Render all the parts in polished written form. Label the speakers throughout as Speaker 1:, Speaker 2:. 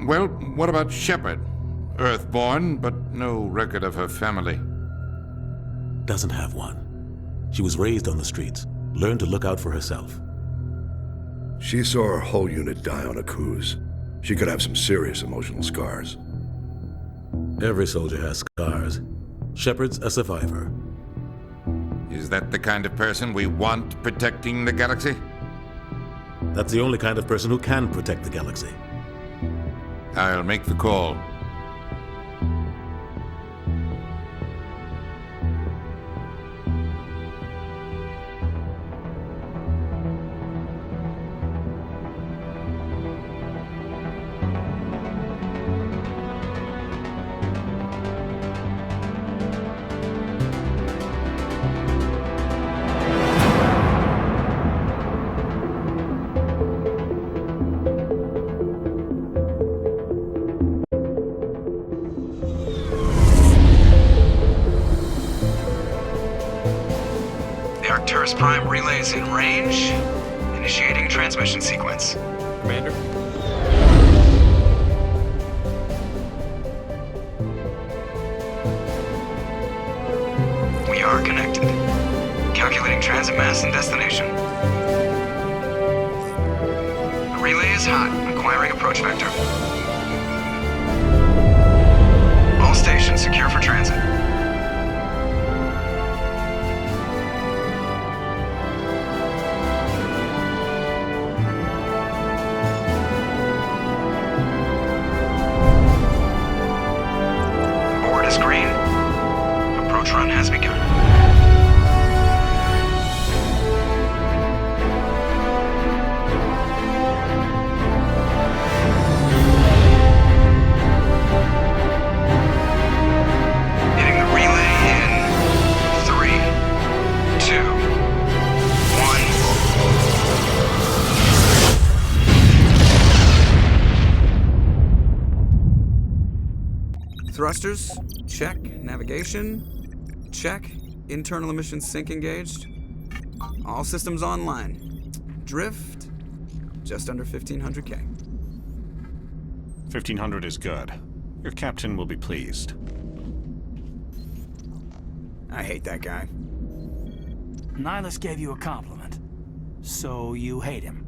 Speaker 1: Well, what about Shepard? Earthborn, but no record of her family.
Speaker 2: Doesn't have one. She was raised on the streets, learned to look out for herself.
Speaker 3: She saw her whole unit die on a cruise. She could have some serious emotional scars.
Speaker 2: Every soldier has scars. Shepard's a survivor.
Speaker 1: Is that the kind of person we want protecting the galaxy?
Speaker 2: That's the only kind of person who can protect the galaxy.
Speaker 1: I'll make the call.
Speaker 4: Arcturus Prime relays in range. Initiating transmission sequence.
Speaker 5: Commander?
Speaker 4: We are connected. Calculating transit mass and destination. The relay is hot. Acquiring approach vector. All stations secure for transit. Green. Approach run has begun. Hitting the relay in 3, 2, 1. Thrusters. Check. Navigation. Check. Internal emission sync engaged. All systems online. Drift. Just under 1,500K.
Speaker 5: 1,500 is good. Your captain will be pleased.
Speaker 4: I hate that guy.
Speaker 6: Nihilus gave you a compliment. So you hate him.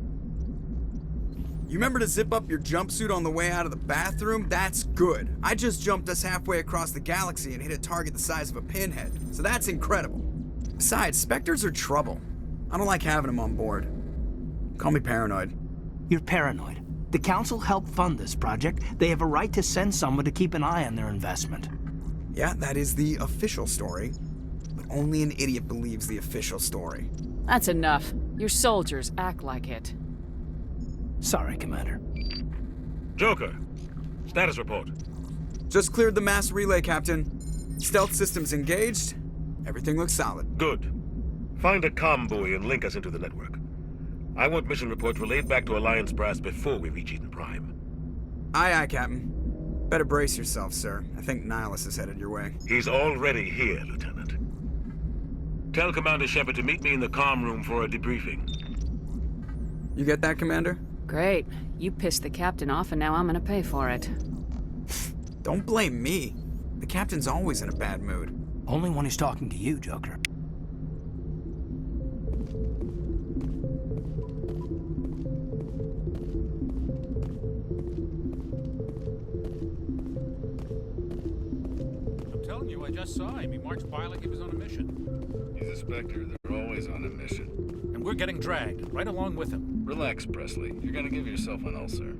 Speaker 4: You remember to zip up your jumpsuit on the way out of the bathroom? That's good. I just jumped us halfway across the galaxy and hit a target the size of a pinhead, so that's incredible. Besides, Spectres are trouble. I don't like having them on board. Call me paranoid.
Speaker 6: You're paranoid. The Council helped fund this project. They have a right to send someone to keep an eye on their investment.
Speaker 4: Yeah, that is the official story. But only an idiot believes the official story.
Speaker 7: That's enough. Your soldiers act like it.
Speaker 6: Sorry, Commander.
Speaker 8: Joker, status report.
Speaker 4: Just cleared the mass relay, Captain. Stealth systems engaged. Everything looks solid.
Speaker 8: Good. Find a comm buoy and link us into the network. I want mission reports relayed back to Alliance Brass before we reach Eden Prime.
Speaker 4: Aye, aye, Captain. Better brace yourself, sir. I think Nihilus is headed your way.
Speaker 8: He's already here, Lieutenant. Tell Commander Shepard to meet me in the comm room for a debriefing.
Speaker 4: You get that, Commander?
Speaker 7: Great. You pissed the captain off and now I'm gonna pay for it.
Speaker 4: Don't blame me. The captain's always in a bad mood.
Speaker 6: Only when he's talking to you, Joker.
Speaker 5: I'm telling you, I just saw him. He marched by like he was on a mission.
Speaker 9: He's a Spectre. They're always on a mission.
Speaker 5: And we're getting dragged, right along with him.
Speaker 9: Relax, Presley. You're gonna give yourself an ulcer.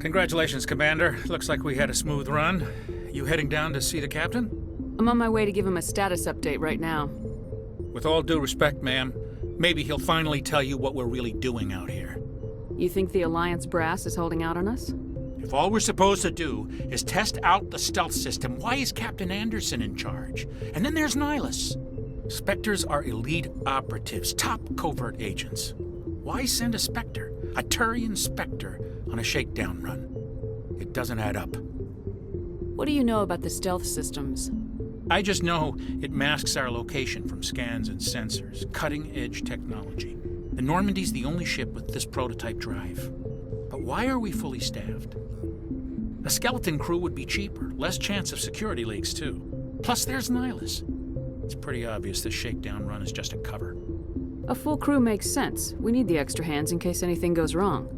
Speaker 5: Congratulations, Commander. Looks like we had a smooth run. You heading down to see the captain?
Speaker 7: I'm on my way to give him a status update right now.
Speaker 5: With all due respect, ma'am, maybe he'll finally tell you what we're really doing out here.
Speaker 7: You think the Alliance brass is holding out on us?
Speaker 5: If all we're supposed to do is test out the stealth system, why is Captain Anderson in charge? And then there's Nihilus. Spectres are elite operatives, top covert agents. Why send a Spectre, a Turian Spectre, on a shakedown run? It doesn't add up.
Speaker 7: What do you know about the stealth systems?
Speaker 5: I just know it masks our location from scans and sensors, cutting-edge technology. The Normandy's the only ship with this prototype drive. But Why are we fully staffed? A skeleton crew would be cheaper, less chance of security leaks, too. Plus, there's Nihilus. It's pretty obvious this Shakedown run is just a cover.
Speaker 7: A full crew makes sense. We need the extra hands in case anything goes wrong.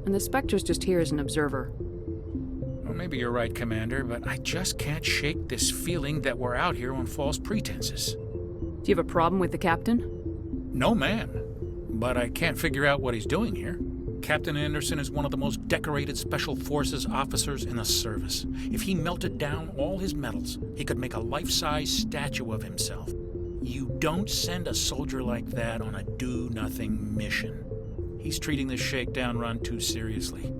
Speaker 7: And the Spectre's just here as an observer.
Speaker 5: Well, maybe you're right, Commander, but I just can't shake this feeling that we're out here on false pretenses.
Speaker 7: Do you have a problem with the captain?
Speaker 5: No, ma'am. But I can't figure out what he's doing here. Captain Anderson is one of the most decorated Special Forces officers in the service. If he melted down all his medals, he could make a life-size statue of himself. You don't send a soldier like that on a do-nothing mission. He's treating this Shakedown run too seriously.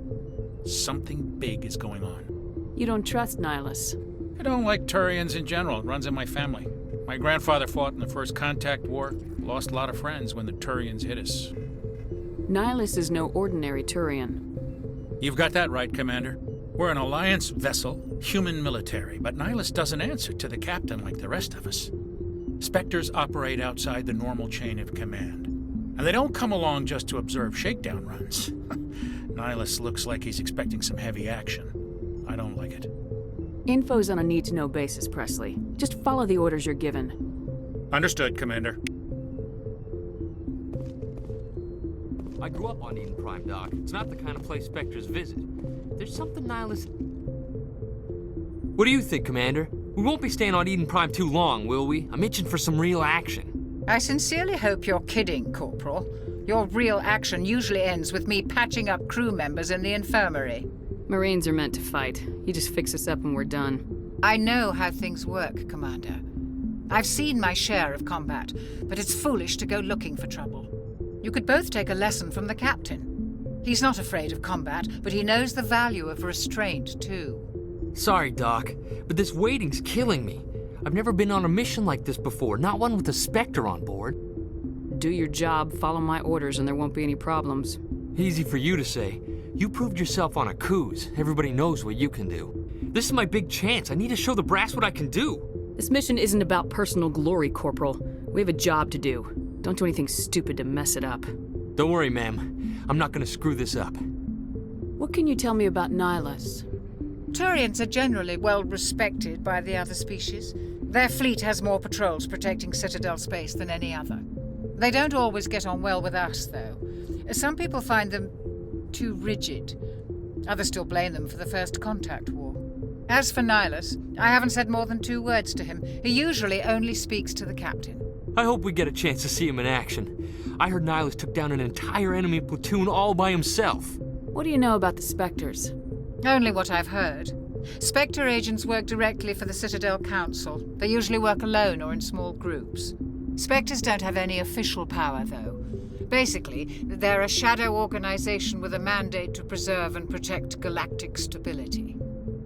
Speaker 5: Something big is going on.
Speaker 7: You don't trust Nihilus.
Speaker 5: I don't like Turians in general. It runs in my family. My grandfather fought in the First Contact War, lost a lot of friends when the Turians hit us.
Speaker 7: Nihilus is no ordinary Turian.
Speaker 5: You've got that right, Commander. We're an Alliance vessel, human military, but Nihilus doesn't answer to the captain like the rest of us. Spectres operate outside the normal chain of command. And they don't come along just to observe Shakedown runs. Nihilus looks like he's expecting some heavy action. I don't like it.
Speaker 7: Info's on a need-to-know basis, Presley. Just follow the orders you're given.
Speaker 5: Understood, Commander.
Speaker 10: I grew up on Eden Prime, Doc. It's not the kind of place Spectres visit. There's something Nihilus... What do you think, Commander? We won't be staying on Eden Prime too long, will we? I'm itching for some real action.
Speaker 11: I sincerely hope you're kidding, Corporal. Your real action usually ends with me patching up crew members in the infirmary.
Speaker 7: Marines are meant to fight. You just fix us up and we're done.
Speaker 11: I know how things work, Commander. I've seen my share of combat, but it's foolish to go looking for trouble. You could both take a lesson from the captain. He's not afraid of combat, but he knows the value of restraint, too.
Speaker 10: Sorry, Doc, but this waiting's killing me. I've never been on a mission like this before, not one with a Spectre on board.
Speaker 7: Do your job, follow my orders, and there won't be any problems.
Speaker 10: Easy for you to say. You proved yourself on a cruise. Everybody knows what you can do. This is my big chance. I need to show the brass what I can do.
Speaker 7: This mission isn't about personal glory, Corporal. We have a job to do. Don't do anything stupid to mess it up.
Speaker 10: Don't worry, ma'am. I'm not gonna screw this up.
Speaker 7: What can you tell me about Nihilus?
Speaker 11: Turians are generally well respected by the other species. Their fleet has more patrols protecting Citadel space than any other. They don't always get on well with us, though. Some people find them too rigid. Others still blame them for the First Contact War. As for Nihilus, I haven't said more than 2 words to him. He usually only speaks to the captain.
Speaker 10: I hope we get a chance to see him in action. I heard Nihilus took down an entire enemy platoon all by himself.
Speaker 7: What do you know about the Spectres?
Speaker 11: Only what I've heard. Spectre agents work directly for the Citadel Council. They usually work alone or in small groups. Spectres don't have any official power, though. Basically, they're a shadow organization with a mandate to preserve and protect galactic stability.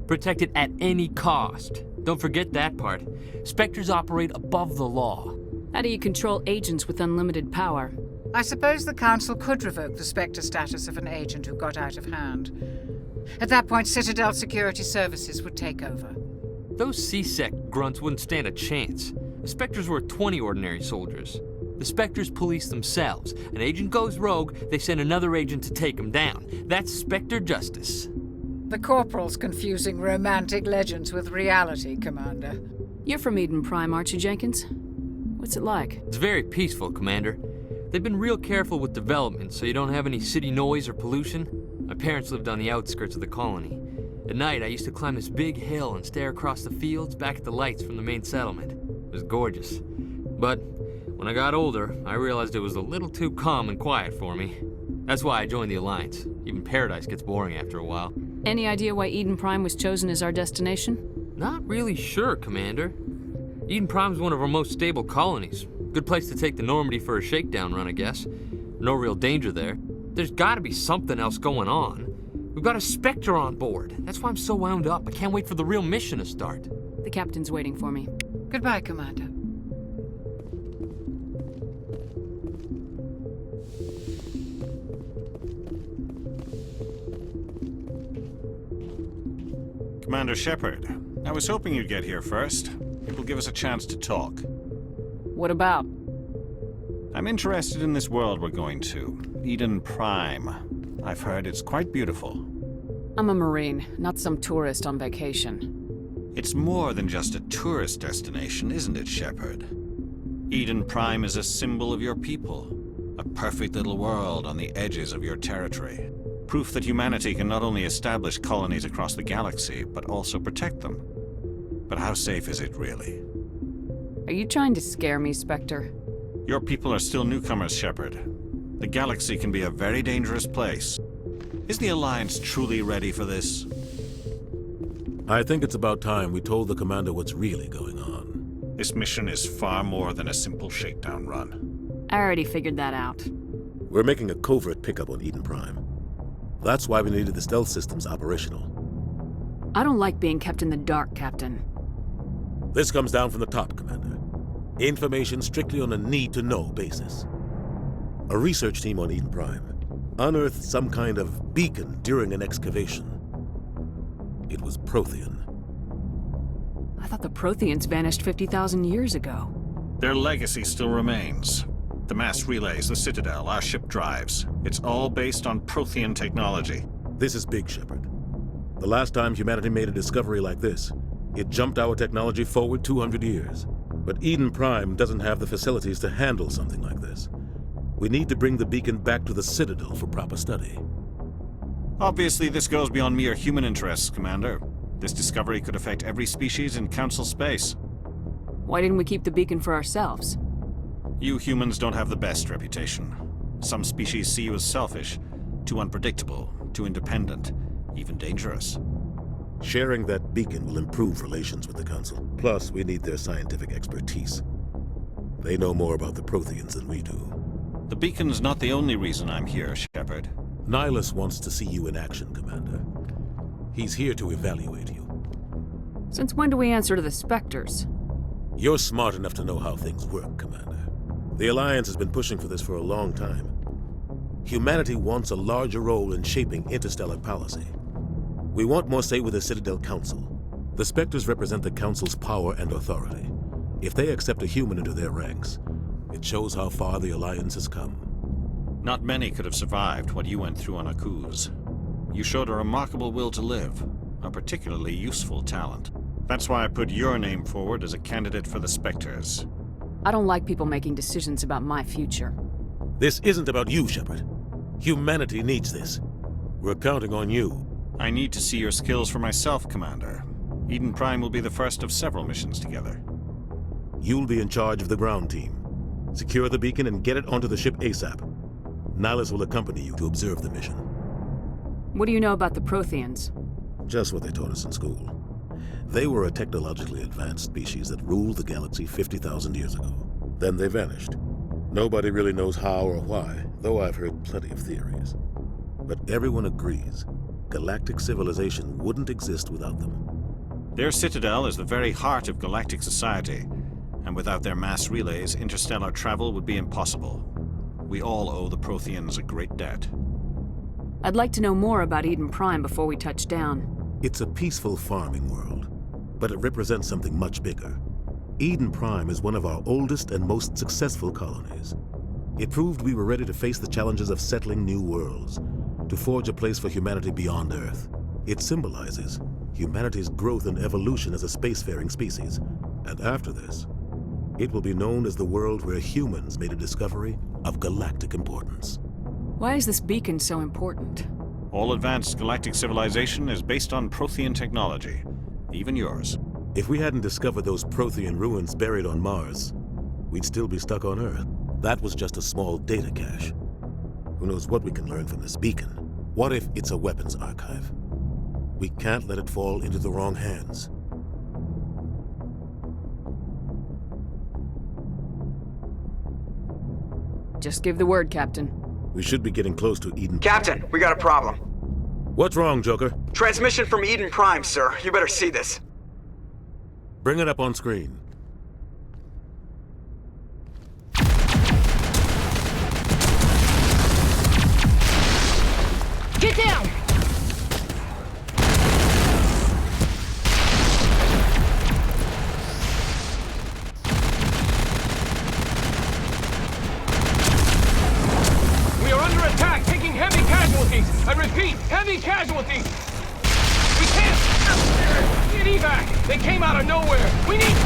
Speaker 10: Protect it at any cost. Don't forget that part. Spectres operate above the law.
Speaker 7: How do you control agents with unlimited power?
Speaker 11: I suppose the Council could revoke the Spectre status of an agent who got out of hand. At that point, Citadel Security Services would take over.
Speaker 10: Those C-Sec grunts wouldn't stand a chance. The Spectres were 20 ordinary soldiers. The Spectres police themselves. An agent goes rogue, they send another agent to take him down. That's Spectre justice.
Speaker 11: The Corporal's confusing romantic legends with reality, Commander.
Speaker 7: You're from Eden Prime, aren't you, Jenkins? What's it like?
Speaker 10: It's very peaceful, Commander. They've been real careful with development, so you don't have any city noise or pollution. My parents lived on the outskirts of the colony. At night, I used to climb this big hill and stare across the fields back at the lights from the main settlement. It was gorgeous. But when I got older, I realized it was a little too calm and quiet for me. That's why I joined the Alliance. Even Paradise gets boring after a while.
Speaker 7: Any idea why Eden Prime was chosen as our destination?
Speaker 10: Not really sure, Commander. Eden Prime's one of our most stable colonies. Good place to take the Normandy for a shakedown run, I guess. No real danger there. There's gotta be something else going on. We've got a Spectre on board. That's why I'm so wound up. I can't wait for the real mission to start.
Speaker 7: The captain's waiting for me.
Speaker 11: Goodbye, Commander.
Speaker 12: Commander Shepard, I was hoping you'd get here first. It will give us a chance to talk.
Speaker 7: What about?
Speaker 12: I'm interested in this world we're going to, Eden Prime. I've heard it's quite beautiful.
Speaker 7: I'm a Marine, not some tourist on vacation.
Speaker 12: It's more than just a tourist destination, isn't it, Shepard? Eden Prime is a symbol of your people. A perfect little world on the edges of your territory. Proof that humanity can not only establish colonies across the galaxy, but also protect them. But how safe is it, really?
Speaker 7: Are you trying to scare me, Spectre?
Speaker 12: Your people are still newcomers, Shepard. The galaxy can be a very dangerous place. Is the Alliance truly ready for this?
Speaker 2: I think it's about time we told the Commander what's really going on.
Speaker 12: This mission is far more than a simple shakedown run.
Speaker 7: I already figured that out.
Speaker 2: We're making a covert pickup on Eden Prime. That's why we needed the stealth systems operational.
Speaker 7: I don't like being kept in the dark, Captain.
Speaker 2: This comes down from the top, Commander. Information strictly on a need-to-know basis. A research team on Eden Prime unearthed some kind of beacon during an excavation. It was Prothean.
Speaker 7: I thought the Protheans vanished 50,000 years ago.
Speaker 12: Their legacy still remains. The mass relays, the Citadel, our ship drives. It's all based on Prothean technology.
Speaker 2: This is big, Shepard. The last time humanity made a discovery like this, it jumped our technology forward 200 years. But Eden Prime doesn't have the facilities to handle something like this. We need to bring the beacon back to the Citadel for proper study.
Speaker 12: Obviously, this goes beyond mere human interests, Commander. This discovery could affect every species in Council space.
Speaker 7: Why didn't we keep the beacon for ourselves?
Speaker 12: You humans don't have the best reputation. Some species see you as selfish, too unpredictable, too independent, even dangerous.
Speaker 2: Sharing that beacon will improve relations with the Council. Plus, we need their scientific expertise. They know more about the Protheans than we do.
Speaker 12: The beacon's not the only reason I'm here, Shepard.
Speaker 2: Nihilus wants to see you in action, Commander. He's here to evaluate you.
Speaker 7: Since when do we answer to the Spectres?
Speaker 2: You're smart enough to know how things work, Commander. The Alliance has been pushing for this for a long time. Humanity wants a larger role in shaping interstellar policy. We want more say with the Citadel Council. The Spectres represent the Council's power and authority. If they accept a human into their ranks, it shows how far the Alliance has come.
Speaker 12: Not many could have survived what you went through on Akuz. You showed a remarkable will to live, a particularly useful talent. That's why I put your name forward as a candidate for the Spectres.
Speaker 7: I don't like people making decisions about my future.
Speaker 2: This isn't about you, Shepard. Humanity needs this. We're counting on you.
Speaker 12: I need to see your skills for myself, Commander. Eden Prime will be the first of several missions together.
Speaker 2: You'll be in charge of the ground team. Secure the beacon and get it onto the ship ASAP. Nihilus will accompany you to observe the mission.
Speaker 7: What do you know about the Protheans?
Speaker 2: Just what they taught us in school. They were a technologically advanced species that ruled the galaxy 50,000 years ago. Then they vanished. Nobody really knows how or why, though I've heard plenty of theories. But everyone agrees, galactic civilization wouldn't exist without them.
Speaker 12: Their citadel is the very heart of galactic society, and without their mass relays, interstellar travel would be impossible. We all owe the Protheans a great debt.
Speaker 7: I'd like to know more about Eden Prime before we touch down.
Speaker 2: It's a peaceful farming world, but it represents something much bigger. Eden Prime is one of our oldest and most successful colonies. It proved we were ready to face the challenges of settling new worlds, to forge a place for humanity beyond Earth. It symbolizes humanity's growth and evolution as a spacefaring species. And after this, it will be known as the world where humans made a discovery of galactic importance.
Speaker 7: Why is this beacon so important?
Speaker 12: All advanced galactic civilization is based on Prothean technology, even yours.
Speaker 2: If we hadn't discovered those Prothean ruins buried on Mars, we'd still be stuck on Earth. That was just a small data cache. Who knows what we can learn from this beacon? What if it's a weapons archive? We can't let it fall into the wrong hands.
Speaker 7: Just give the word, Captain.
Speaker 2: We should be getting close to Eden.
Speaker 4: Captain, we got a problem.
Speaker 2: What's wrong, Joker?
Speaker 4: Transmission from Eden Prime, sir. You better see this.
Speaker 2: Bring it up on screen.
Speaker 13: Get down!
Speaker 14: We are under attack, taking heavy casualties!
Speaker 13: casualties! I repeat, heavy casualties! We can't get evac! They came out of nowhere! We need...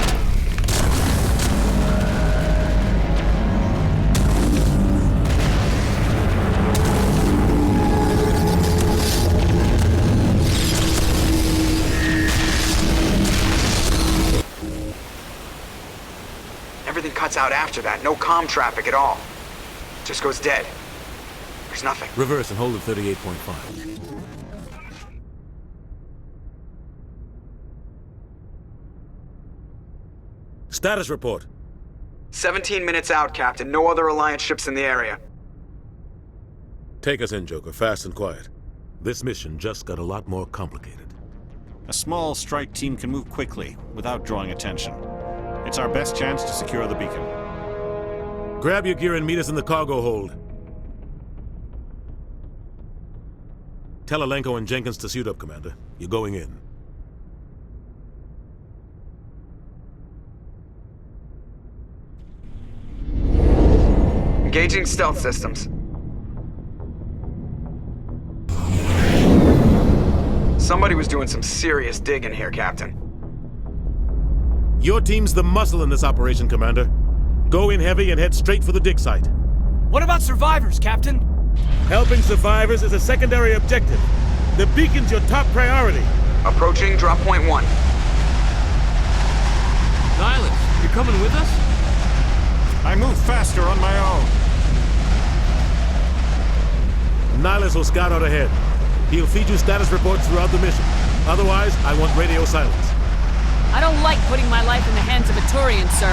Speaker 4: Everything cuts out after that. No comm traffic at all. Just goes dead. There's nothing.
Speaker 2: Reverse and hold at 38.5. Status report.
Speaker 4: 17 minutes out, Captain. No other Alliance ships in the area.
Speaker 2: Take us in, Joker, fast and quiet. This mission just got a lot more complicated.
Speaker 12: A small strike team can move quickly, without drawing attention. It's our best chance to secure the beacon.
Speaker 2: Grab your gear and meet us in the cargo hold. Tell Alenko and Jenkins to suit up, Commander. You're going in.
Speaker 4: Engaging stealth systems. Somebody was doing some serious digging here, Captain.
Speaker 2: Your team's the muscle in this operation, Commander. Go in heavy and head straight for the dig site.
Speaker 6: What about survivors, Captain?
Speaker 2: Helping survivors is a secondary objective. The beacon's your top priority.
Speaker 4: Approaching drop point 1.
Speaker 10: Nihilus, you're coming with us?
Speaker 12: I move faster on my own.
Speaker 2: Nihilus will scout out ahead. He'll feed you status reports throughout the mission. Otherwise, I want radio silence.
Speaker 7: I don't like putting my life in the hands of a Turian, sir.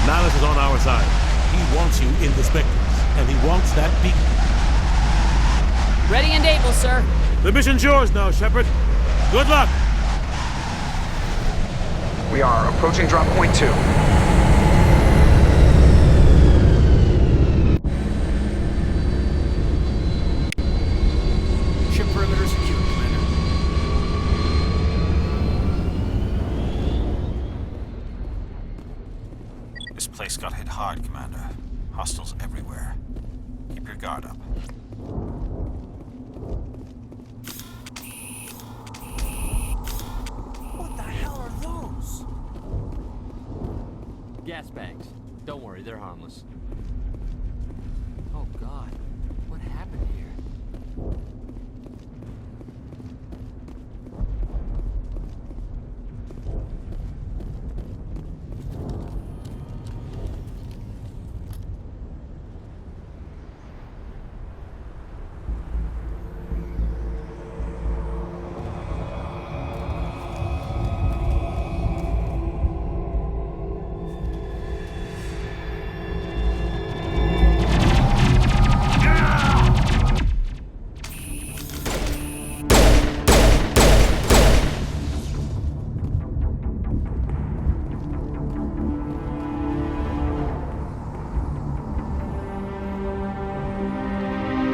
Speaker 2: Nihilus is on our side. He wants you in the Spectres, and he wants that beacon.
Speaker 7: Ready and able, sir.
Speaker 2: The mission's yours now, Shepard. Good luck!
Speaker 4: We are approaching drop point 2.
Speaker 6: Ship perimeter secure, Commander.
Speaker 12: This place got hit hard, Commander. Hostiles everywhere. Keep your guard up.
Speaker 6: What the hell are those?
Speaker 10: Gas bags. Don't worry, they're harmless. Oh God, what happened here?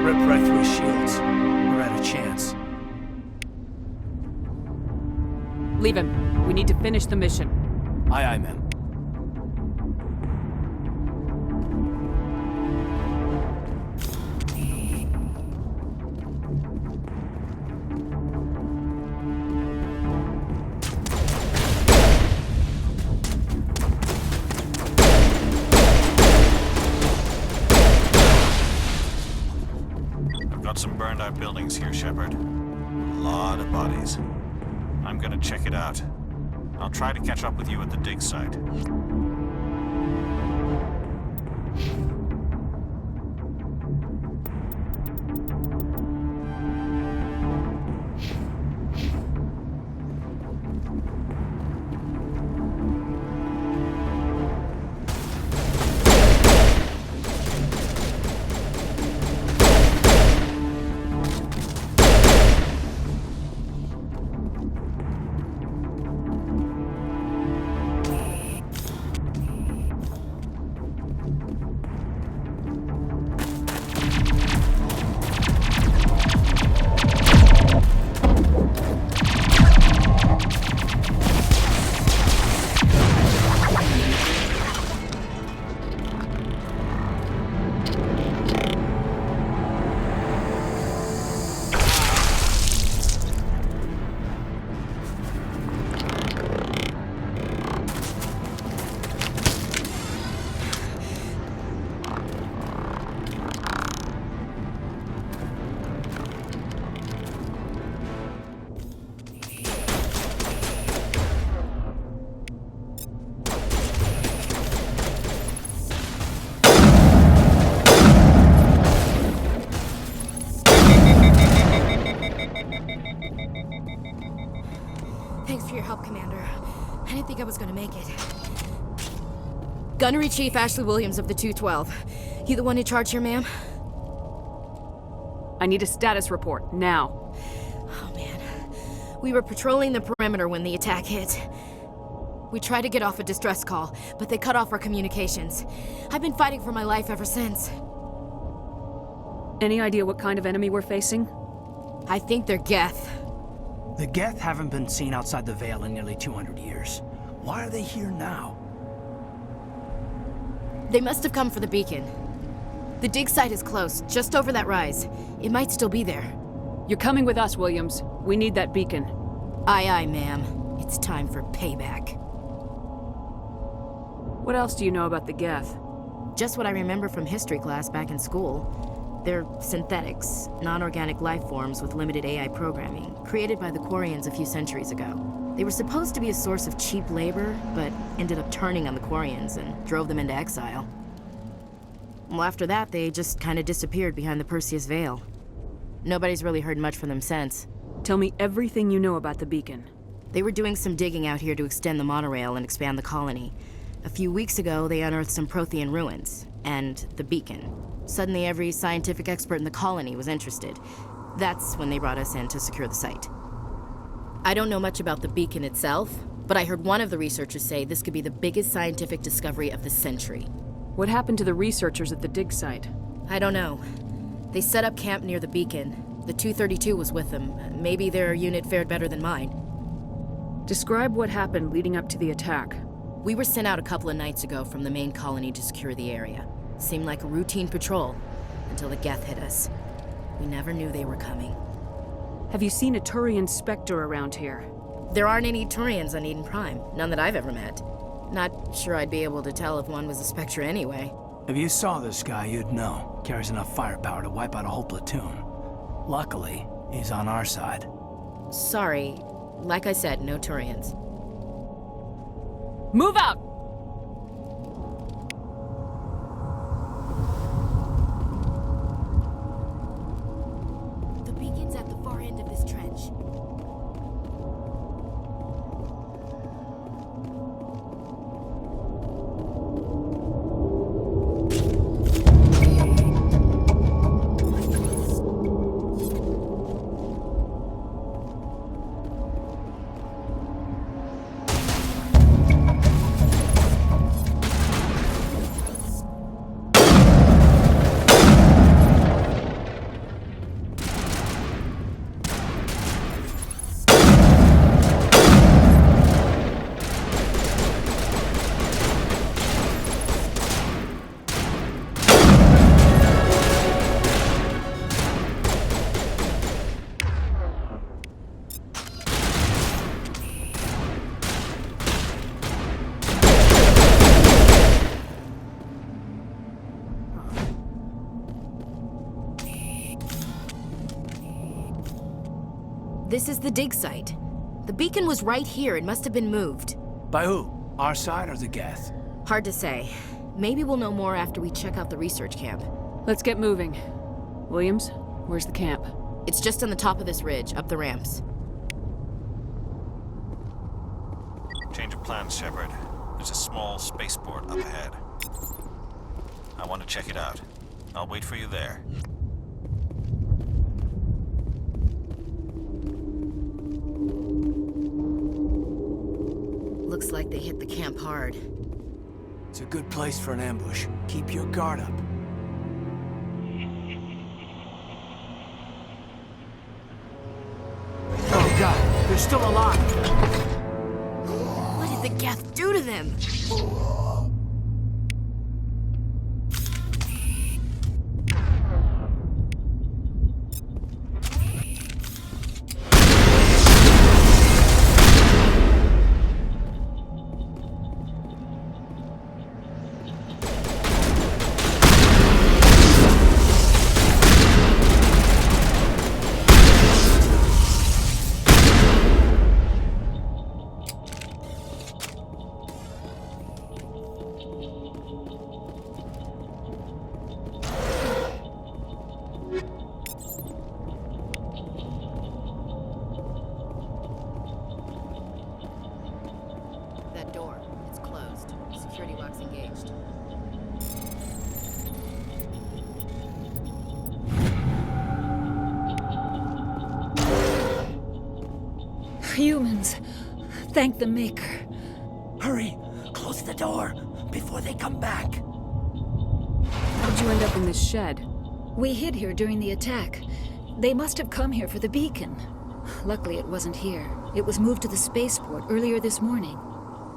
Speaker 6: Rip right through his shields. We're out of chance.
Speaker 7: Leave him. We need to finish the mission.
Speaker 6: Aye, aye, ma'am.
Speaker 12: Got some burned out buildings here, Shepard. A lot of bodies. I'm gonna check it out. I'll try to catch up with you at the dig site.
Speaker 14: think I was gonna make it. Gunnery Chief Ashley Williams of the 212. You the one in charge here, ma'am?
Speaker 7: I need a status report, now.
Speaker 14: Oh, man. We were patrolling the perimeter when the attack hit. We tried to get off a distress call, but they cut off our communications. I've been fighting for my life ever since.
Speaker 7: Any idea what kind of enemy we're facing?
Speaker 14: I think they're Geth.
Speaker 6: The Geth haven't been seen outside the Veil in nearly 200 years. Why are they here now?
Speaker 14: They must have come for the beacon. The dig site is close, just over that rise. It might still be there.
Speaker 7: You're coming with us, Williams. We need that beacon.
Speaker 14: Aye, aye, ma'am. It's time for payback.
Speaker 7: What else do you know about the Geth?
Speaker 14: Just what I remember from history class back in school. They're synthetics, non-organic life forms with limited AI programming, created by the Quarians a few centuries ago. They were supposed to be a source of cheap labor, but ended up turning on the Quarians and drove them into exile. Well, after that, they just kind of disappeared behind the Perseus Veil. Nobody's really heard much from them since.
Speaker 7: Tell me everything you know about the beacon.
Speaker 14: They were doing some digging out here to extend the monorail and expand the colony. A few weeks ago, they unearthed some Prothean ruins, and the beacon. Suddenly, every scientific expert in the colony was interested. That's when they brought us in to secure the site. I don't know much about the beacon itself, but I heard one of the researchers say this could be the biggest scientific discovery of the century.
Speaker 7: What happened to the researchers at the dig site?
Speaker 14: I don't know. They set up camp near the beacon. The 232 was with them. Maybe their unit fared better than mine.
Speaker 7: Describe what happened leading up to the attack.
Speaker 14: We were sent out a couple of nights ago from the main colony to secure the area. Seemed like a routine patrol, until the Geth hit us. We never knew they were coming.
Speaker 7: Have you seen a Turian Spectre around here?
Speaker 14: There aren't any Turians on Eden Prime. None that I've ever met. Not sure I'd be able to tell if one was a Spectre anyway.
Speaker 6: If you saw this guy, you'd know. Carries enough firepower to wipe out a whole platoon. Luckily, he's on our side.
Speaker 14: Sorry. Like I said, no Turians.
Speaker 7: Move out!
Speaker 14: The beacon's at the far end of this trench. This is the dig site. The beacon was right here. It must have been moved.
Speaker 6: By who? Our side or the Geth?
Speaker 14: Hard to say. Maybe we'll know more after we check out the research camp.
Speaker 7: Let's get moving. Williams, where's the camp?
Speaker 14: It's just on the top of this ridge, up the ramps.
Speaker 12: Change of plans, Shepard. There's a small spaceport up ahead. I want to check it out. I'll wait for you there.
Speaker 14: Looks like they hit the camp hard.
Speaker 6: It's a good place for an ambush. Keep your guard up. Oh God, they're still alive!
Speaker 14: What did the Geth do to them?
Speaker 15: Humans. Thank the Maker.
Speaker 6: Hurry! Close the door before they come back.
Speaker 7: How'd you end up in this shed?
Speaker 15: We hid here during the attack. They must have come here for the beacon. Luckily, it wasn't here. It was moved to the spaceport earlier this morning.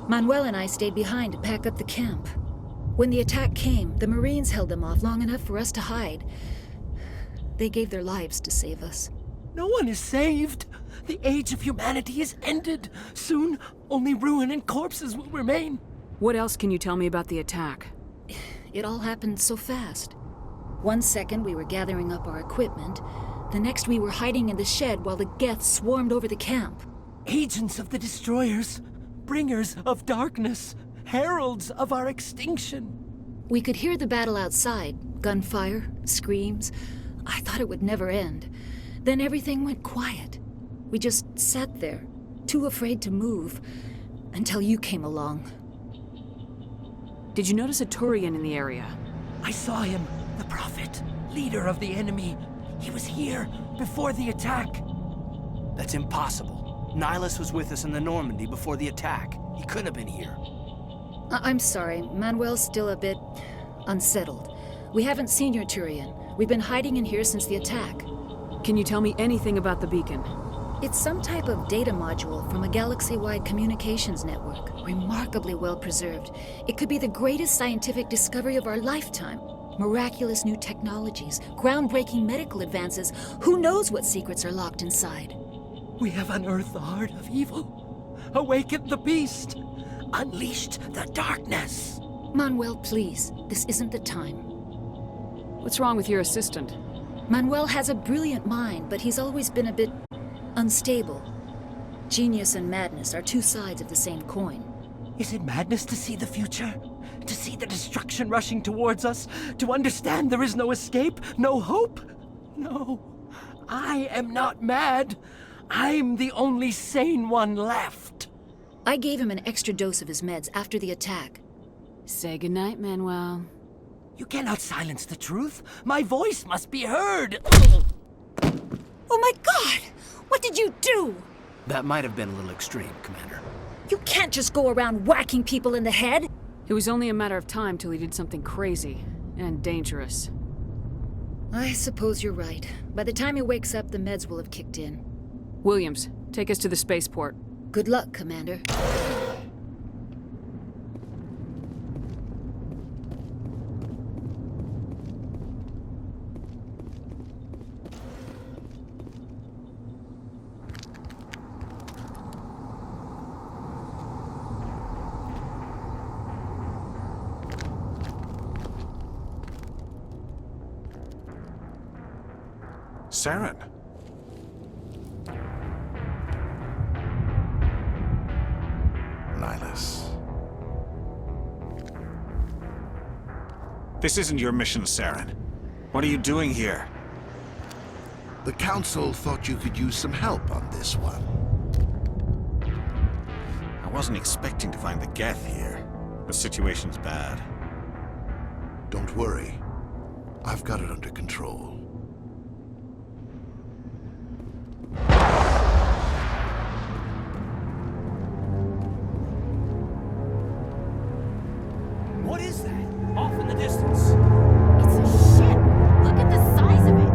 Speaker 15: Manuel and I stayed behind to pack up the camp. When the attack came, the Marines held them off long enough for us to hide. They gave their lives to save us.
Speaker 6: No one is saved. The age of humanity is ended. Soon, only ruin and corpses will remain.
Speaker 7: What else can you tell me about the attack?
Speaker 15: It all happened so fast. 1 second we were gathering up our equipment. The next we were hiding in the shed while the Geth swarmed over the camp.
Speaker 6: Agents of the destroyers, bringers of darkness, heralds of our extinction.
Speaker 15: We could hear the battle outside. Gunfire, screams. I thought it would never end. Then everything went quiet. We just sat there, too afraid to move, until you came along.
Speaker 7: Did you notice a Turian in the area?
Speaker 6: I saw him, the Prophet, leader of the enemy. He was here before the attack.
Speaker 16: That's impossible. Nihilus was with us in the Normandy before the attack. He couldn't have been here.
Speaker 15: I'm sorry, Manuel's still a bit unsettled. We haven't seen your Turian. We've been hiding in here since the attack.
Speaker 7: Can you tell me anything about the beacon?
Speaker 15: It's some type of data module from a galaxy-wide communications network, remarkably well preserved. It could be the greatest scientific discovery of our lifetime. Miraculous new technologies, groundbreaking medical advances. Who knows what secrets are locked inside?
Speaker 6: We have unearthed the heart of evil, awakened the beast, unleashed the darkness.
Speaker 15: Manuel, please, this isn't the time.
Speaker 7: What's wrong with your assistant?
Speaker 15: Manuel has a brilliant mind, but he's always been a bit unstable. Genius and madness are two sides of the same coin.
Speaker 6: Is it madness to see the future? To see the destruction rushing towards us? To understand there is no escape? No hope? No. I am not mad. I'm the only sane one left.
Speaker 15: I gave him an extra dose of his meds after the attack.
Speaker 7: Say goodnight, Manuel.
Speaker 6: You cannot silence the truth. My voice must be heard.
Speaker 15: Oh my God! What did you do?
Speaker 16: That might have been a little extreme, Commander.
Speaker 15: You can't just go around whacking people in the head.
Speaker 7: It was only a matter of time till he did something crazy and dangerous.
Speaker 15: I suppose you're right. By the time he wakes up, the meds will have kicked in.
Speaker 7: Williams, take us to the spaceport.
Speaker 15: Good luck, Commander.
Speaker 1: Saren.
Speaker 17: Nihilus. This isn't your mission, Saren. What are you doing here?
Speaker 18: The Council thought you could use some help on this one.
Speaker 17: I wasn't expecting to find the Geth here. The situation's bad.
Speaker 18: Don't worry. I've got it under control.
Speaker 16: What is that? Off in the distance.
Speaker 14: It's a ship. Look at the size of it.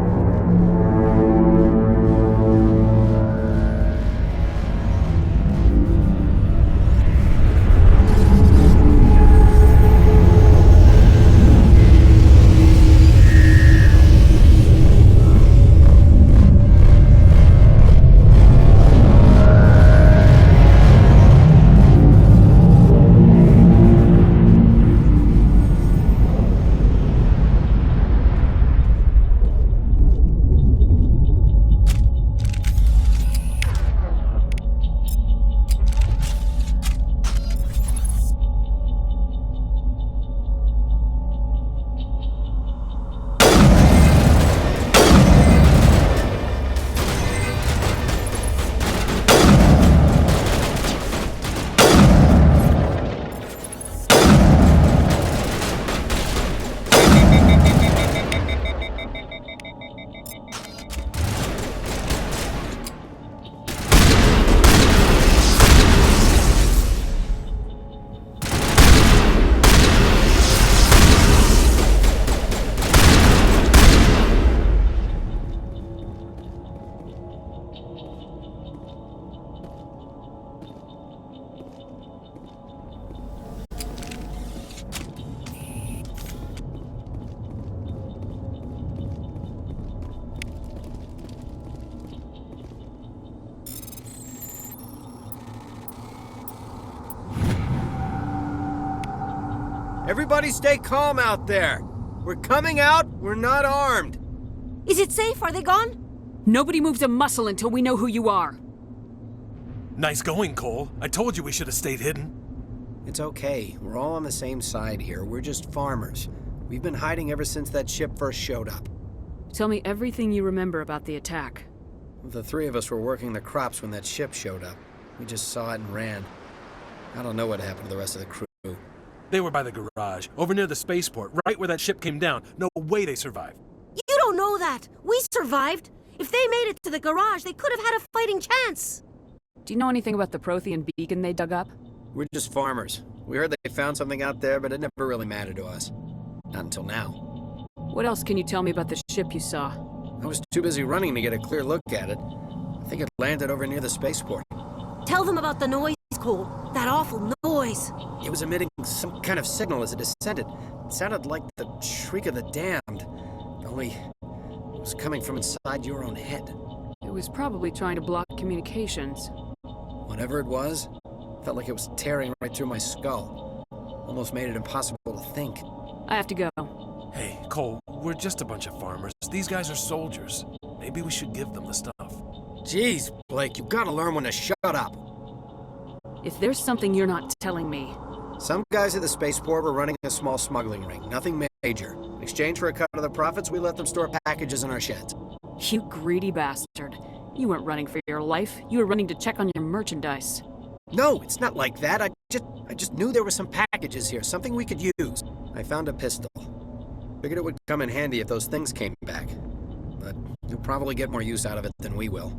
Speaker 19: Everybody stay calm out there. We're coming out, we're not armed.
Speaker 20: Is it safe? Are they gone?
Speaker 7: Nobody moves a muscle until we know who you are.
Speaker 21: Nice going, Cole. I told you we should have stayed hidden.
Speaker 19: It's okay. We're all on the same side here. We're just farmers. We've been hiding ever since that ship first showed up.
Speaker 7: Tell me everything you remember about the attack.
Speaker 19: The three of us were working the crops when that ship showed up. We just saw it and ran. I don't know what happened to the rest of the crew.
Speaker 21: They were by the garage, over near the spaceport, right where that ship came down. No way they survived.
Speaker 20: You don't know that. We survived. If they made it to the garage, they could have had a fighting chance.
Speaker 7: Do you know anything about the Prothean beacon they dug up?
Speaker 19: We're just farmers. We heard they found something out there, but it never really mattered to us. Not until now.
Speaker 7: What else can you tell me about the ship you saw?
Speaker 19: I was too busy running to get a clear look at it. I think it landed over near the spaceport.
Speaker 20: Tell them about the noise, Cole. That awful noise.
Speaker 19: It was emitting some kind of signal as it descended. It sounded like the shriek of the damned. Only it was coming from inside your own head.
Speaker 7: It was probably trying to block communications.
Speaker 19: Whatever it was, felt like it was tearing right through my skull. Almost made it impossible to think.
Speaker 7: I have to go.
Speaker 21: Hey, Cole, we're just a bunch of farmers. These guys are soldiers. Maybe we should give them the stuff.
Speaker 19: Jeez, Blake, you gotta learn when to shut up.
Speaker 7: If there's something you're not telling me...
Speaker 19: Some guys at the spaceport were running a small smuggling ring, nothing major. In exchange for a cut of the profits, we let them store packages in our sheds.
Speaker 7: You greedy bastard. You weren't running for your life. You were running to check on your merchandise.
Speaker 19: No, it's not like that. I just knew there were some packages here, something we could use. I found a pistol. Figured it would come in handy if those things came back. But you'll probably get more use out of it than we will.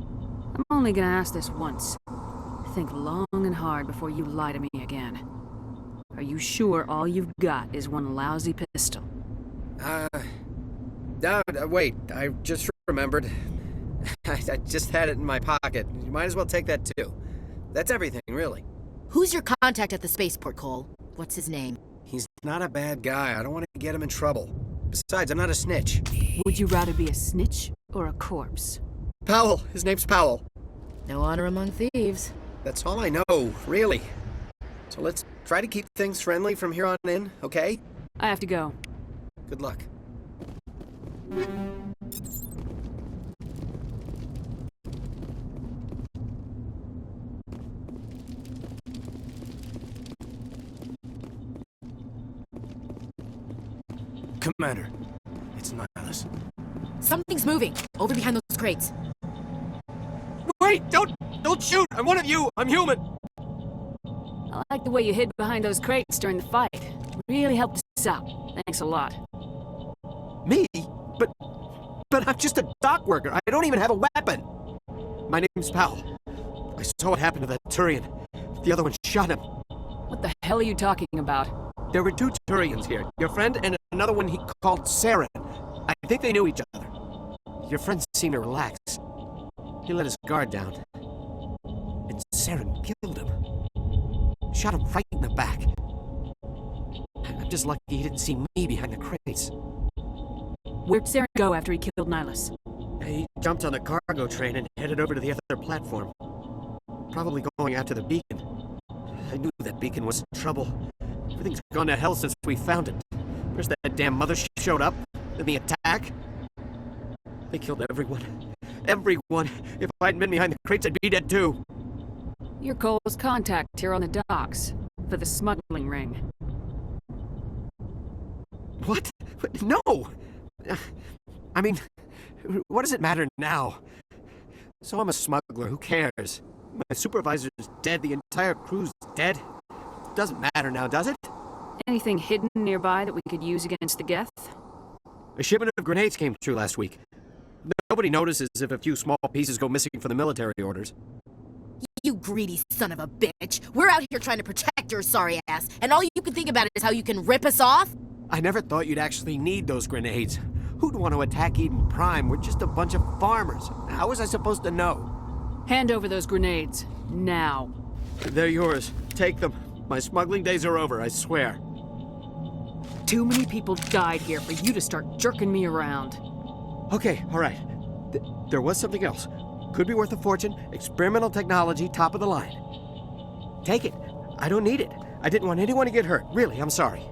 Speaker 7: I'm only gonna ask this once. Think long and hard before you lie to me again. Are you sure all you've got is one lousy pistol?
Speaker 19: Wait, I just remembered. I just had it in my pocket. You might as well take that too. That's everything, really.
Speaker 20: Who's your contact at the spaceport, Cole? What's his name?
Speaker 19: He's not a bad guy. I don't want to get him in trouble. Besides, I'm not a snitch.
Speaker 7: Would you rather be a snitch or a corpse?
Speaker 19: Powell. His name's Powell.
Speaker 20: No honor among thieves.
Speaker 19: That's all I know, really. So let's try to keep things friendly from here on in, okay?
Speaker 7: I have to go.
Speaker 19: Good luck.
Speaker 16: Commander, it's Nihilus.
Speaker 20: Something's moving. Over behind those crates.
Speaker 6: Wait! Don't shoot! I'm one of you! I'm human!
Speaker 7: I like the way you hid behind those crates during the fight. Really helped us out. Thanks a lot.
Speaker 6: Me? But I'm just a dock worker. I don't even have a weapon. My name's Powell. I saw what happened to that Turian. The other one shot him.
Speaker 7: What the hell are you talking about?
Speaker 6: There were two Turians here. Your friend and another one he called Saren. I think they knew each other. Your friend seemed to relax. He let his guard down. And Saren killed him. Shot him right in the back. I'm just lucky he didn't see me behind the crates.
Speaker 7: Where'd Saren go after he killed Nihilus?
Speaker 6: He jumped on the cargo train and headed over to the other platform. Probably going after the beacon. I knew that beacon was in trouble. Everything's gone to hell since we found it. First that damn mothership showed up, then the attack. They killed everyone. Everyone! If I hadn't been behind the crates, I'd be dead too.
Speaker 7: You're Cole's contact here on the docks, for the smuggling ring.
Speaker 6: What? No! I mean, what does it matter now? So I'm a smuggler, who cares? My supervisor's dead, the entire crew's dead. Doesn't matter now, does it?
Speaker 7: Anything hidden nearby that we could use against the Geth?
Speaker 6: A shipment of grenades came through last week. Nobody notices if a few small pieces go missing for the military orders.
Speaker 20: You greedy son of a bitch. We're out here trying to protect your sorry ass, and all you can think about is how you can rip us off?
Speaker 6: I never thought you'd actually need those grenades. Who'd want to attack Eden Prime? We're just a bunch of farmers. How was I supposed to know?
Speaker 7: Hand over those grenades. Now.
Speaker 6: They're yours. Take them. My smuggling days are over, I swear.
Speaker 7: Too many people died here for you to start jerking me around.
Speaker 6: Okay, all right. There was something else. Could be worth a fortune. Experimental technology, top of the line. Take it. I don't need it. I didn't want anyone to get hurt. Really, I'm sorry.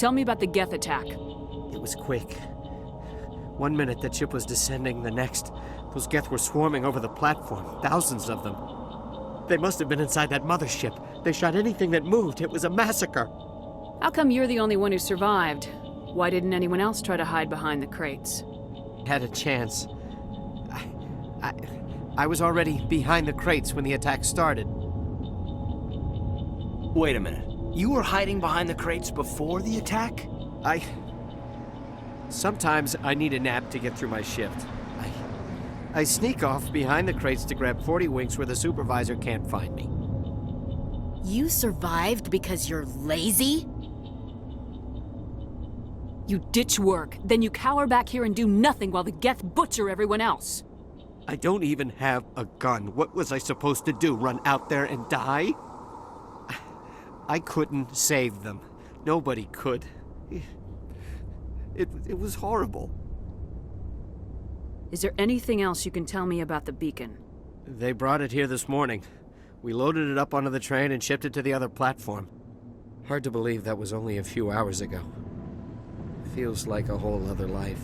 Speaker 7: Tell me about the Geth attack.
Speaker 6: It was quick. 1 minute that ship was descending, the next, those Geth were swarming over the platform, thousands of them. They must have been inside that mothership. They shot anything that moved. It was a massacre.
Speaker 7: How come you're the only one who survived? Why didn't anyone else try to hide behind the crates?
Speaker 6: Had a chance. I was already behind the crates when the attack started.
Speaker 16: Wait a minute. You were hiding behind the crates before the attack?
Speaker 6: Sometimes I need a nap to get through my shift. I sneak off behind the crates to grab 40 winks where the supervisor can't find me.
Speaker 20: You survived because you're lazy?
Speaker 7: You ditch work, then you cower back here and do nothing while the Geth butcher everyone else.
Speaker 6: I don't even have a gun. What was I supposed to do, run out there and die? I couldn't save them. Nobody could. It was horrible.
Speaker 7: Is there anything else you can tell me about the beacon?
Speaker 6: They brought it here this morning. We loaded it up onto the train and shipped it to the other platform. Hard to believe that was only a few hours ago. Feels like a whole other life.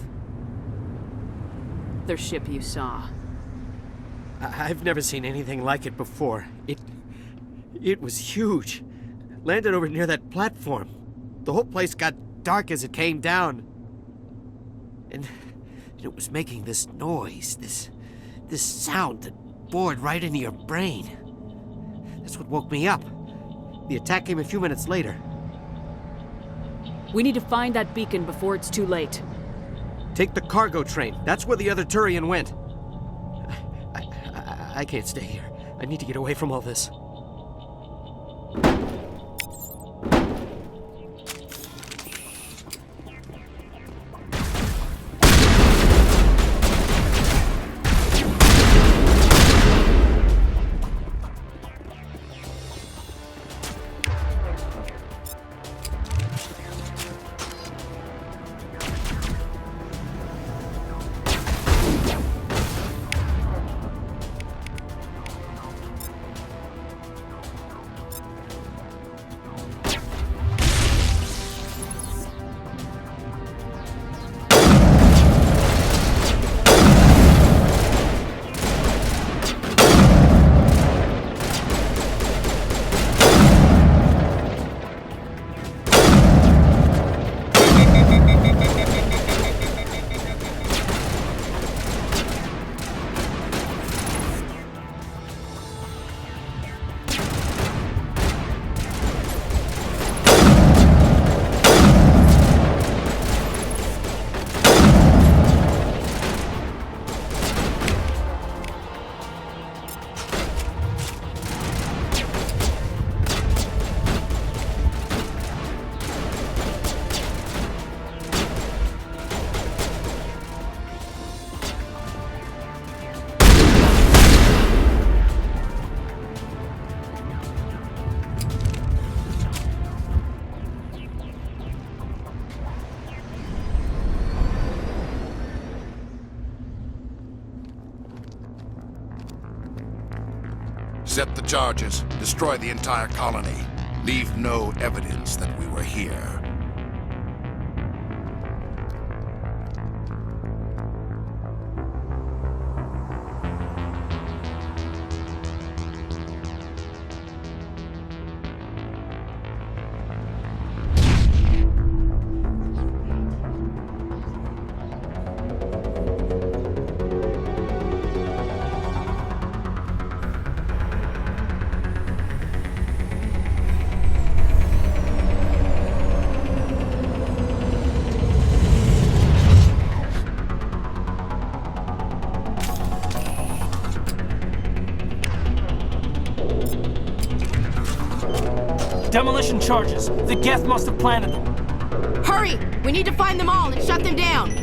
Speaker 7: The ship you saw.
Speaker 6: I've never seen anything like it before. It was huge. Landed over near that platform. The whole place got dark as it came down. And it was making this noise, this sound that bored right into your brain. That's what woke me up. The attack came a few minutes later.
Speaker 7: We need to find that beacon before it's too late.
Speaker 6: Take the cargo train. That's where the other Turian went. I can't stay here. I need to get away from all this.
Speaker 18: Set the charges. Destroy the entire colony. Leave no evidence that we were here.
Speaker 16: Demolition charges. The Geth must have planted them.
Speaker 20: Hurry! We need to find them all and shut them down.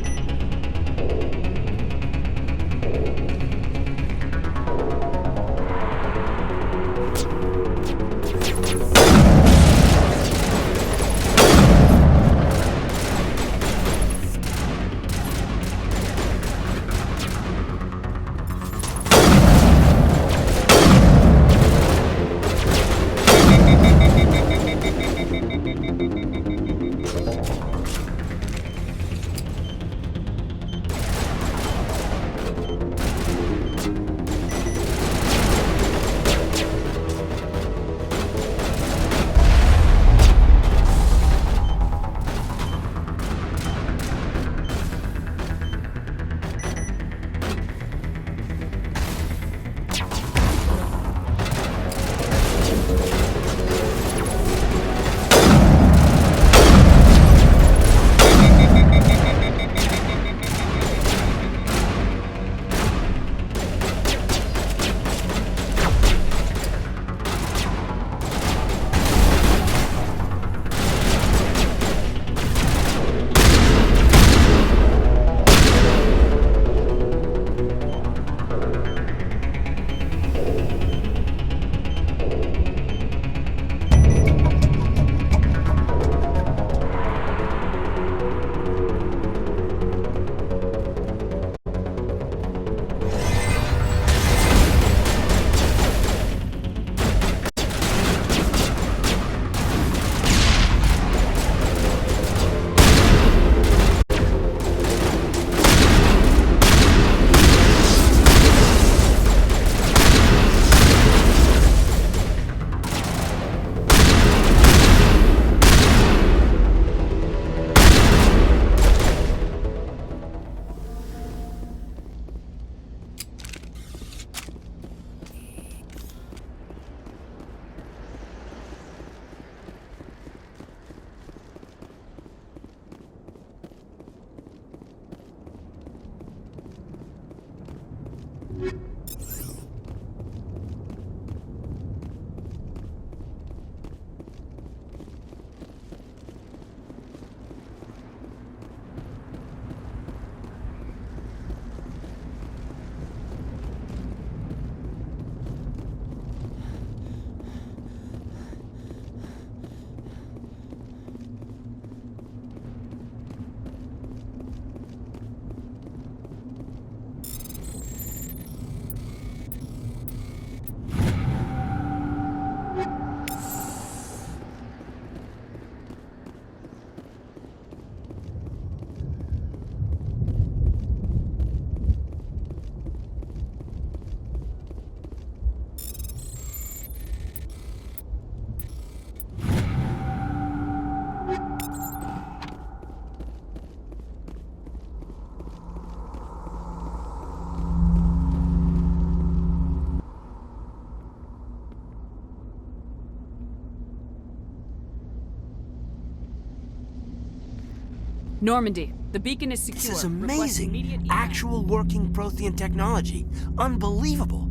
Speaker 7: Normandy, the beacon is secure.
Speaker 16: This is
Speaker 7: Request
Speaker 16: amazing.
Speaker 7: immediate evac.
Speaker 16: Actual working Prothean technology. Unbelievable.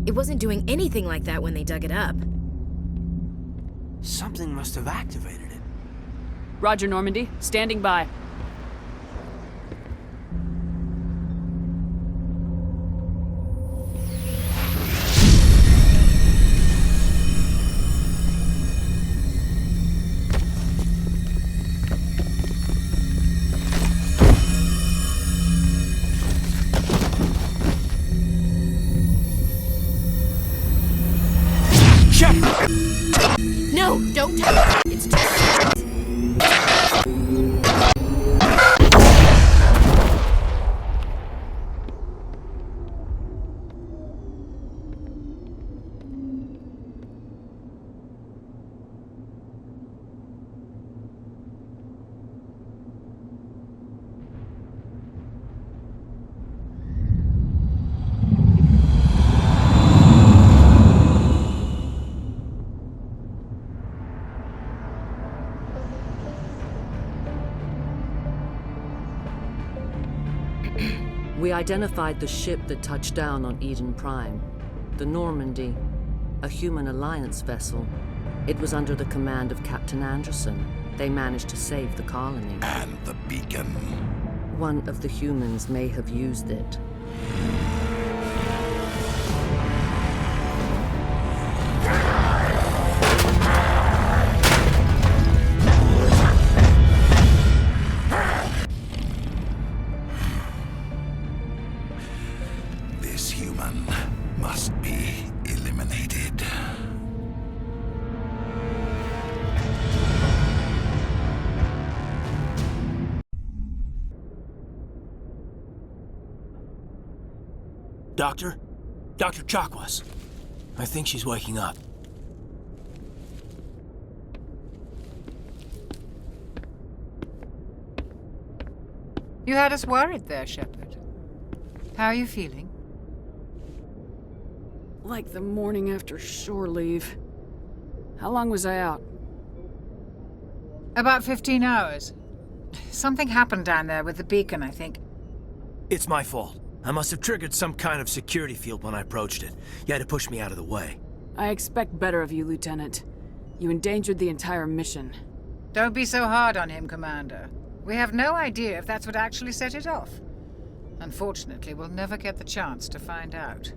Speaker 14: It wasn't doing anything like that when they dug it up.
Speaker 16: Something must have activated it.
Speaker 7: Roger, Normandy. Standing by.
Speaker 20: No, don't touch it. It's too...
Speaker 6: We identified the ship that touched down on Eden Prime. The Normandy, a human alliance vessel. It was under the command of Captain Anderson. They managed to save the colony.
Speaker 18: And the beacon.
Speaker 6: One of the humans may have used it.
Speaker 18: This human must be eliminated.
Speaker 16: Doctor? Dr. Chakwas. I think she's waking up.
Speaker 11: You had us worried there, Shepard. How are you feeling?
Speaker 7: Like the morning after shore leave. How long was I out?
Speaker 11: About 15 hours. Something happened down there with the beacon, I think.
Speaker 16: It's my fault. I must have triggered some kind of security field when I approached it. You had to push me out of the way.
Speaker 7: I expect better of you, Lieutenant. You endangered the entire mission.
Speaker 11: Don't be so hard on him, Commander. We have no idea if that's what actually set it off. Unfortunately, we'll never get the chance to find out.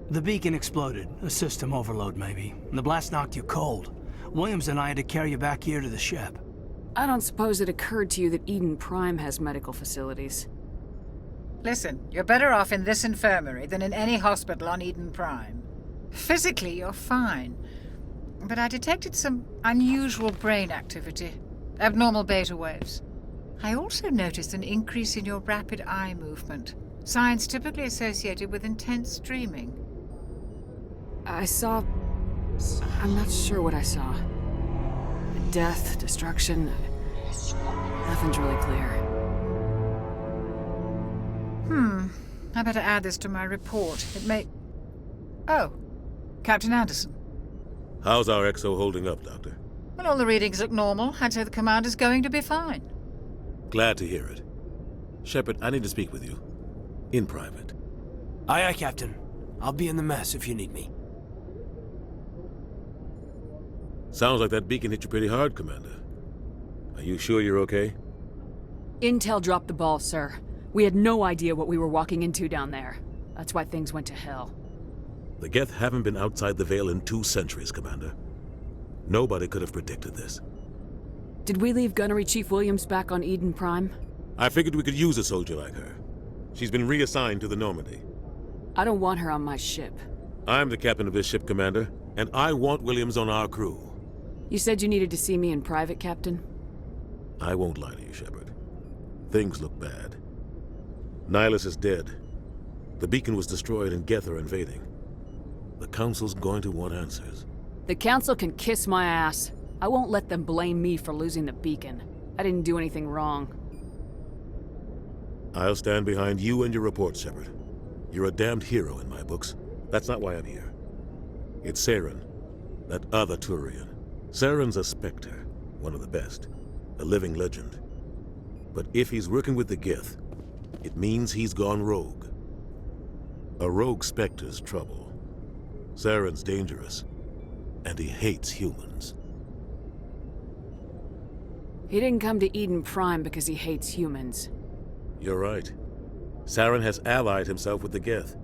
Speaker 16: The beacon exploded. A system overload, maybe. The blast knocked you cold. Williams and I had to carry you back here to the ship.
Speaker 7: I don't suppose it occurred to you that Eden Prime has medical facilities.
Speaker 11: Listen, you're better off in this infirmary than in any hospital on Eden Prime. Physically, you're fine. But I detected some unusual brain activity. Abnormal beta waves. I also noticed an increase in your rapid eye movement. Signs typically associated with intense dreaming.
Speaker 7: I'm not sure what I saw. Death, destruction. Nothing's really clear.
Speaker 11: I better add this to my report. It may... Oh, Captain Anderson.
Speaker 2: How's our XO holding up, Doctor?
Speaker 11: Well, all the readings look normal. I'd say the commander's going to be fine.
Speaker 2: Glad to hear it. Shepard, I need to speak with you. In private.
Speaker 16: Aye, aye, Captain. I'll be in the mess if you need me.
Speaker 2: Sounds like that beacon hit you pretty hard, Commander. Are you sure you're okay?
Speaker 7: Intel dropped the ball, sir. We had no idea what we were walking into down there. That's why things went to hell.
Speaker 2: The Geth haven't been outside the Veil in 2 centuries, Commander. Nobody could have predicted this.
Speaker 7: Did we leave Gunnery Chief Williams back on Eden Prime?
Speaker 2: I figured we could use a soldier like her. She's been reassigned to the Normandy.
Speaker 7: I don't want her on my ship.
Speaker 2: I'm the captain of this ship, Commander, and I want Williams on our crew.
Speaker 7: You said you needed to see me in private, Captain?
Speaker 2: I won't lie to you, Shepard. Things look bad. Nihilus is dead. The beacon was destroyed and Geth are invading. The Council's going to want answers.
Speaker 7: The Council can kiss my ass. I won't let them blame me for losing the beacon. I didn't do anything wrong.
Speaker 2: I'll stand behind you and your report, Shepard. You're a damned hero in my books. That's not why I'm here. It's Saren, that other Turian. Saren's a Spectre, one of the best. A living legend. But if he's working with the Gith, it means he's gone rogue. A rogue Spectre's trouble. Saren's dangerous, and he hates humans.
Speaker 7: He didn't come to Eden Prime because he hates humans.
Speaker 2: You're right. Saren has allied himself with the Gith.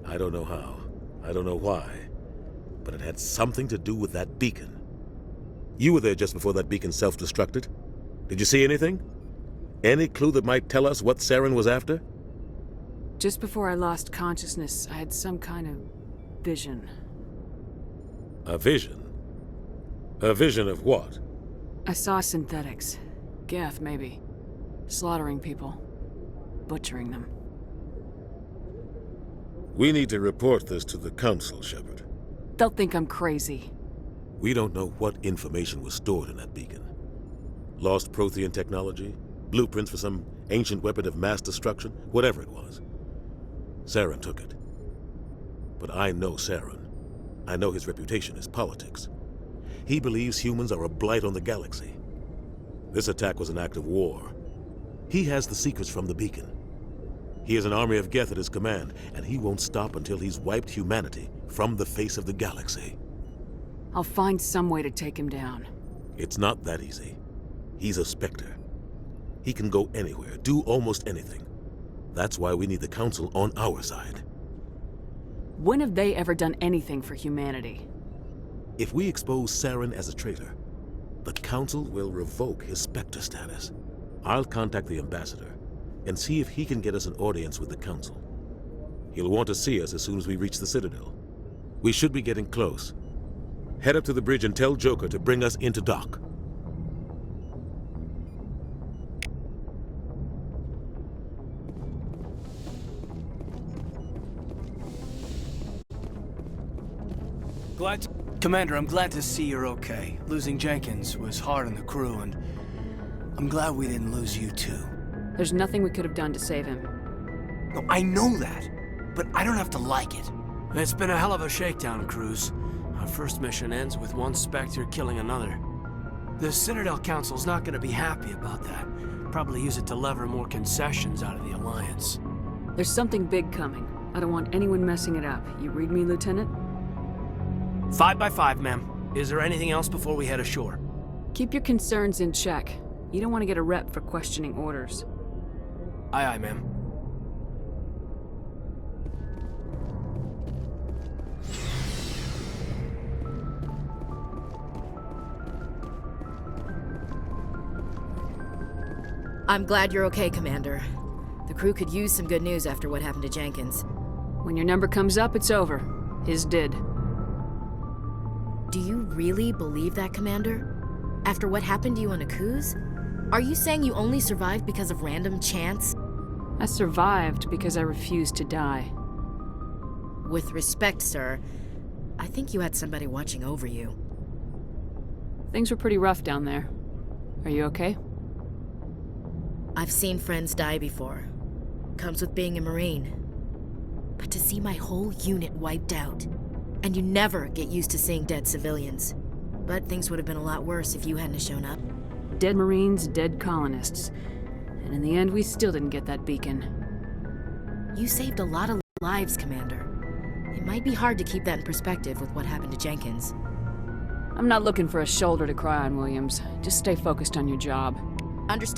Speaker 2: I don't know how. I don't know why. But it had something to do with that beacon. You were there just before that beacon self-destructed. Did you see anything? Any clue that might tell us what Saren was after?
Speaker 7: Just before I lost consciousness, I had some kind of vision.
Speaker 2: A vision? A vision of what?
Speaker 7: I saw synthetics. Geth, maybe. Slaughtering people. Butchering them.
Speaker 2: We need to report this to the Council, Shepard.
Speaker 7: They'll think I'm crazy.
Speaker 2: We don't know what information was stored in that beacon. Lost Prothean technology? Blueprints for some ancient weapon of mass destruction? Whatever it was. Saren took it. But I know Saren. I know his reputation is politics. He believes humans are a blight on the galaxy. This attack was an act of war. He has the secrets from the beacon. He has an army of Geth at his command, and he won't stop until he's wiped humanity from the face of the galaxy.
Speaker 7: I'll find some way to take him down.
Speaker 2: It's not that easy. He's a Spectre. He can go anywhere, do almost anything. That's why we need the Council on our side.
Speaker 7: When have they ever done anything for humanity?
Speaker 2: If we expose Saren as a traitor, the Council will revoke his Spectre status. I'll contact the Ambassador and see if he can get us an audience with the Council. He'll want to see us as soon as we reach the Citadel. We should be getting close. Head up to the bridge and tell Joker to bring us into dock.
Speaker 16: Commander, I'm glad to see you're okay. Losing Jenkins was hard on the crew, and I'm glad we didn't lose you too.
Speaker 7: There's nothing we could have done to save him.
Speaker 16: No, I know that, but I don't have to like it. It's been a hell of a shakedown cruise. Our first mission ends with one Spectre killing another. The Citadel Council's not going to be happy about that. Probably use it to lever more concessions out of the Alliance.
Speaker 7: There's something big coming. I don't want anyone messing it up. You read me, Lieutenant?
Speaker 16: 5 by 5, ma'am. Is there anything else before we head ashore?
Speaker 7: Keep your concerns in check. You don't want to get a rep for questioning orders.
Speaker 16: Aye, aye, ma'am.
Speaker 20: I'm glad you're okay, Commander. The crew could use some good news after what happened to Jenkins.
Speaker 7: When your number comes up, it's over. His did.
Speaker 20: Do you really believe that, Commander? After what happened to you on Akuz? Are you saying you only survived because of random chance?
Speaker 7: I survived because I refused to die.
Speaker 20: With respect, sir, I think you had somebody watching over you.
Speaker 7: Things were pretty rough down there. Are you okay?
Speaker 20: I've seen friends die before. Comes with being a Marine. But to see my whole unit wiped out, and you never get used to seeing dead civilians. But things would have been a lot worse if you hadn't shown up.
Speaker 7: Dead Marines, dead colonists. And in the end, we still didn't get that beacon.
Speaker 20: You saved a lot of lives, Commander. It might be hard to keep that in perspective with what happened to Jenkins.
Speaker 7: I'm not looking for a shoulder to cry on, Williams. Just stay focused on your job.
Speaker 20: Understood.